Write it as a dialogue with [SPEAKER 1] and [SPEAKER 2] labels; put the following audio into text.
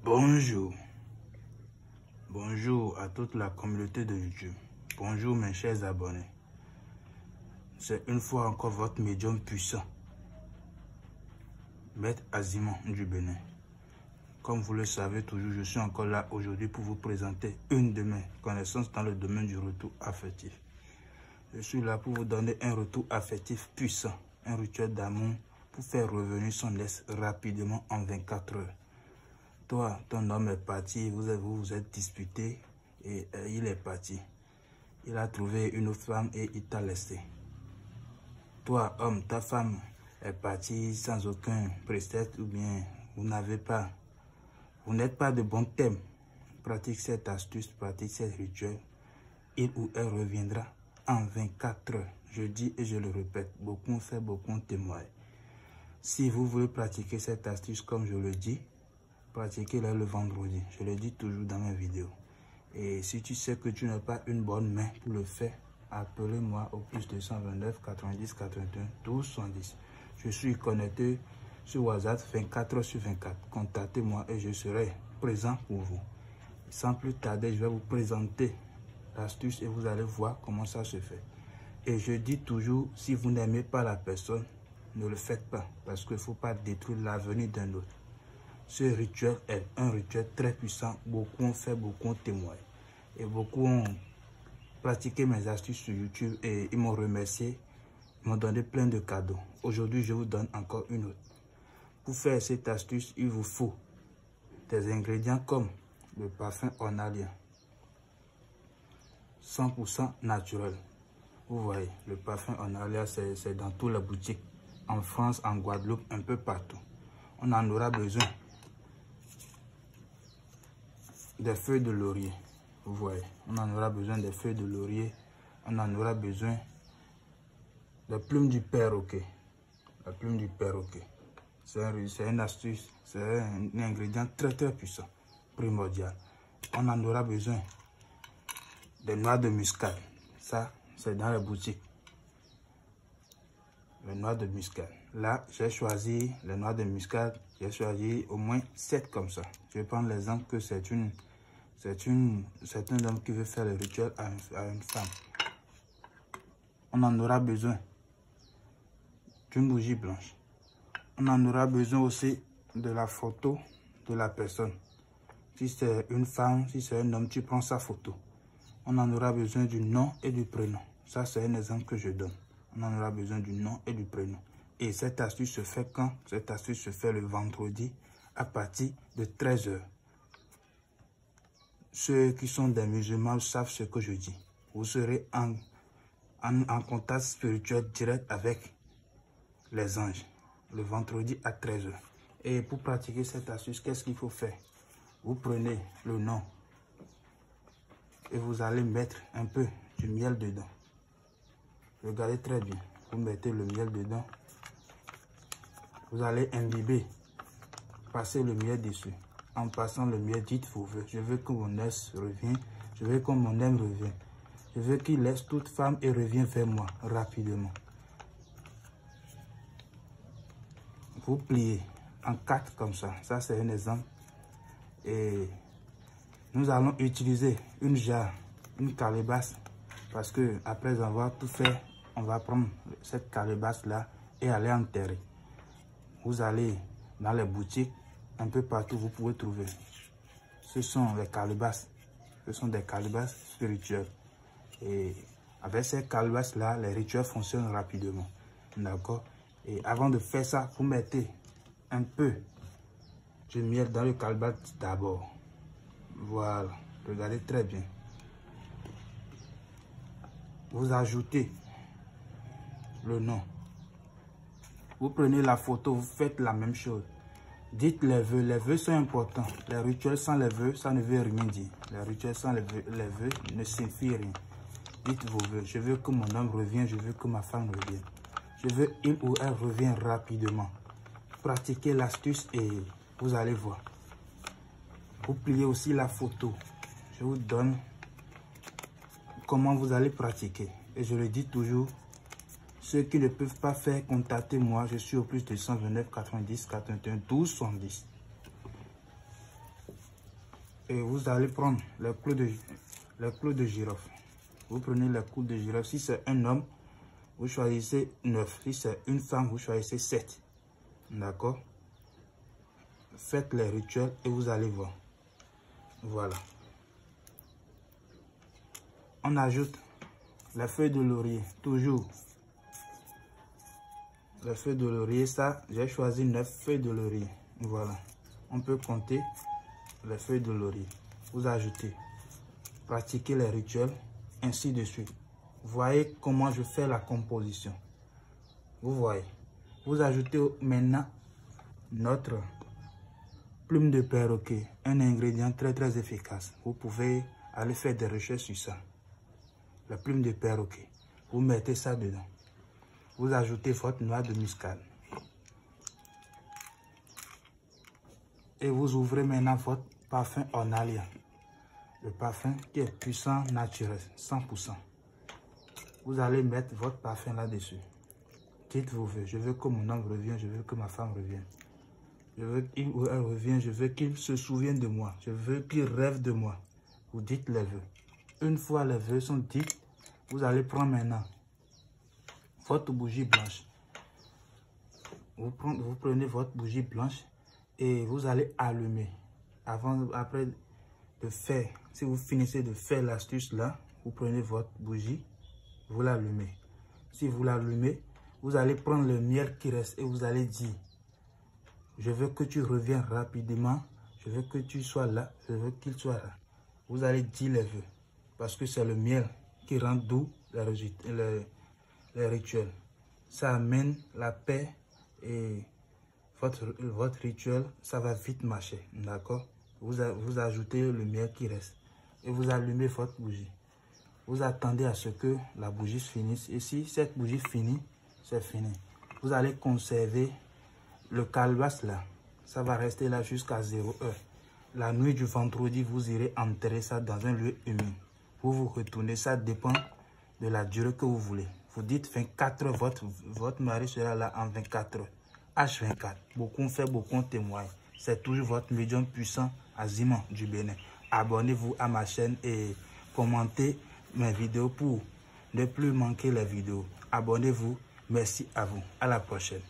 [SPEAKER 1] Bonjour. Bonjour à toute la communauté de YouTube. Bonjour mes chers abonnés. C'est une fois encore votre médium puissant, Maître Azimon du Bénin. Comme vous le savez toujours, je suis encore là aujourd'hui pour vous présenter une de mes connaissances dans le domaine du retour affectif. Je suis là pour vous donner un retour affectif puissant, un rituel d'amour pour faire revenir son ex rapidement en 24 heures. Toi, ton homme est parti, vous êtes disputé et il est parti. Il a trouvé une autre femme et il t'a laissé. Toi, homme, ta femme est partie sans aucun prétexte ou bien vous n'êtes pas de bon thème. Pratique cette astuce, pratique cette rituel. Il ou elle reviendra en 24 heures. Je dis et je le répète, beaucoup ont fait, beaucoup ont témoigné. Si vous voulez pratiquer cette astuce comme je le dis, pratiquez-le le vendredi. Je le dis toujours dans mes vidéos. Et si tu sais que tu n'as pas une bonne main pour le faire, appelez-moi au plus 229 90 81 12 70. Je suis connecté sur WhatsApp 24 heures sur 24. Contactez-moi et je serai présent pour vous. Sans plus tarder, je vais vous présenter l'astuce et vous allez voir comment ça se fait. Et je dis toujours, si vous n'aimez pas la personne, ne le faites pas parce qu'il ne faut pas détruire l'avenir d'un autre. Ce rituel est un rituel très puissant. Beaucoup ont fait, beaucoup ont témoigné. Et beaucoup ont pratiqué mes astuces sur YouTube et ils m'ont remercié. Ils m'ont donné plein de cadeaux. Aujourd'hui, je vous donne encore une autre. Pour faire cette astuce, il vous faut des ingrédients comme le parfum ornalien. 100% naturel. Vous voyez, le parfum ornalien, c'est dans toutes les boutiques. En France, en Guadeloupe, un peu partout. On en aura besoin. Des feuilles de laurier, vous voyez, on en aura besoin des feuilles de laurier, on en aura besoin des plumes du perroquet, la plume du perroquet, c'est une astuce, c'est un ingrédient très puissant, primordial. On en aura besoin des noix de muscade, ça c'est dans les boutiques, les noix de muscade. Là, j'ai choisi les noix de muscade, j'ai choisi au moins 7 comme ça. Je vais prendre l'exemple que c'est un homme qui veut faire le rituel à une femme. On en aura besoin d'une bougie blanche. On en aura besoin aussi de la photo de la personne. Si c'est une femme, si c'est un homme, tu prends sa photo. On en aura besoin du nom et du prénom. Ça, c'est un exemple que je donne. On en aura besoin du nom et du prénom. Et cette astuce se fait quand? Cette astuce se fait le vendredi à partir de 13 h. Ceux qui sont des musulmans savent ce que je dis. Vous serez en contact spirituel direct avec les anges. Le vendredi à 13 h. Et pour pratiquer cette astuce, qu'est-ce qu'il faut faire? Vous prenez le nom et vous allez mettre un peu du miel dedans. Regardez très bien. Vous mettez le miel dedans. Vous allez imbiber. Passer le miel dessus. En passant le miel, dites vos vœux. Je veux que mon ex revienne. Je veux que mon homme revienne. Je veux qu'il laisse toute femme et revienne vers moi rapidement. Vous pliez en 4 comme ça. Ça, c'est un exemple. Et nous allons utiliser une jarre, une calebasse. Parce que après avoir tout fait, on va prendre cette calebasse-là et aller enterrer. Vous allez dans les boutiques. Un peu partout, vous pouvez trouver. Ce sont les calebasses. Ce sont des calebasses spirituelles. Et avec ces calebasses-là, les rituels fonctionnent rapidement. D'accord? Et avant de faire ça, vous mettez un peu de miel dans le calebasse d'abord. Voilà. Regardez très bien. Vous ajoutez le nom. Vous prenez la photo, vous faites la même chose. Dites les vœux sont importants. Les rituels sans les vœux, ça ne veut rien dire. Les rituels sans les vœux ne signifient rien. Dites vos vœux. Je veux que mon homme revienne, je veux que ma femme revienne. Je veux qu'il ou elle revienne rapidement. Pratiquez l'astuce et vous allez voir. Vous pliez aussi la photo. Je vous donne comment vous allez pratiquer. Et je le dis toujours, ceux qui ne peuvent pas faire, contactez-moi. Je suis au plus 229 90 81 12 70. Et vous allez prendre les clous de girofle. Vous prenez les clous de girofle. Si c'est un homme, vous choisissez 9. Si c'est une femme, vous choisissez 7. D'accord? Faites les rituels et vous allez voir. Voilà. On ajoute les feuilles de laurier. Toujours. Les feuilles de laurier, ça, j'ai choisi 9 feuilles de laurier. Voilà. On peut compter les feuilles de laurier. Vous ajoutez. Pratiquez les rituels, ainsi de suite. Voyez comment je fais la composition. Vous voyez. Vous ajoutez maintenant notre plume de perroquet. Un ingrédient très efficace. Vous pouvez aller faire des recherches sur ça. La plume de perroquet. Vous mettez ça dedans. Vous ajoutez votre noix de muscade. Et vous ouvrez maintenant votre parfum Ornalia. Le parfum qui est puissant, naturel, 100%. Vous allez mettre votre parfum là-dessus. Dites vos vœux. Je veux que mon homme revienne, je veux que ma femme revienne. Je veux qu'il ou elle revienne, je veux qu'il se souvienne de moi. Je veux qu'il rêve de moi. Vous dites les vœux. Une fois les vœux sont dits, vous allez prendre maintenant votre bougie blanche. Vous prenez votre bougie blanche et vous allez allumer. Après de faire, si vous finissez de faire l'astuce là, vous prenez votre bougie, vous l'allumez. Si vous l'allumez, vous allez prendre le miel qui reste et vous allez dire: je veux que tu reviennes rapidement, je veux que tu sois là, je veux qu'il soit là. Vous allez dire les vœux, parce que c'est le miel qui rend doux les rituels. Ça amène la paix et votre rituel, ça va vite marcher, d'accord? Vous ajoutez le miel qui reste et vous allumez votre bougie. Vous attendez à ce que la bougie se finisse et si cette bougie finit, c'est fini. Vous allez conserver le calebasse là, ça va rester là jusqu'à 0 heure. La nuit du vendredi, vous irez enterrer ça dans un lieu humide. Vous retournez, ça dépend de la durée que vous voulez. Vous dites 24 heures, votre mari sera là en 24 heures. H24, beaucoup fait, beaucoup témoignent. C'est toujours votre médium puissant, Aziman du Bénin. Abonnez-vous à ma chaîne et commentez mes vidéos pour ne plus manquer les vidéos. Abonnez-vous. Merci à vous. À la prochaine.